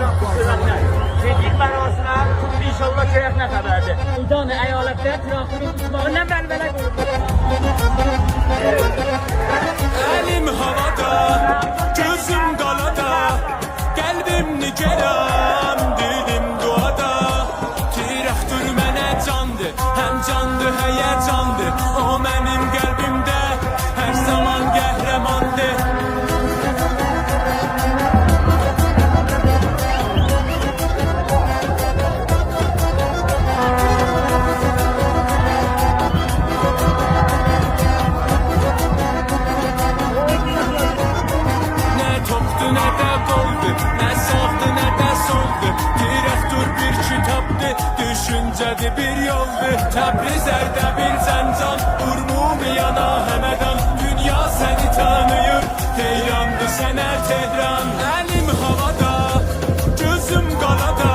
Dedik bərasına, inşallah köyək nə xəbərdir? İdanı əyalətdə trafikin tutmağından bəlbələ Elim havada, gözüm qalada, qəlbim nigeram, dilim duada. Tirəxtür mənə candır, həm candır, həyəcandır. O mənim qəlbimdə hər zaman qəhrəmandır. Düşüncədi bir yoldur, Təbrizərdə bir zəncan, Urmumi yana həmədan, dünya səni tanıyır, heyrandı sənə Tehran. Əlim havada, gözüm qalada,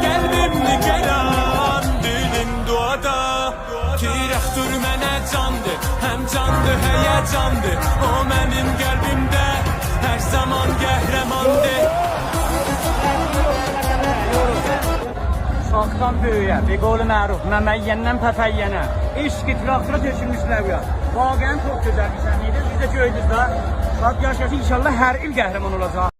qəlbim nigeran, dilim duada. Tirəxtür mənə candır, həm candır, həyəcandır, o mənim qəlbimdə hər zaman qəhrəmandır. Şaxdan böyüyə, bir qolu məruf, məməyyəndən pəfəyyənə, eşq itirafına tökülmüşlər bu ya. Vaqən çox gözəl bir səniydi, biz də gördük da. Şad yaşasın, inşallah hər il qəhrəman olacaq.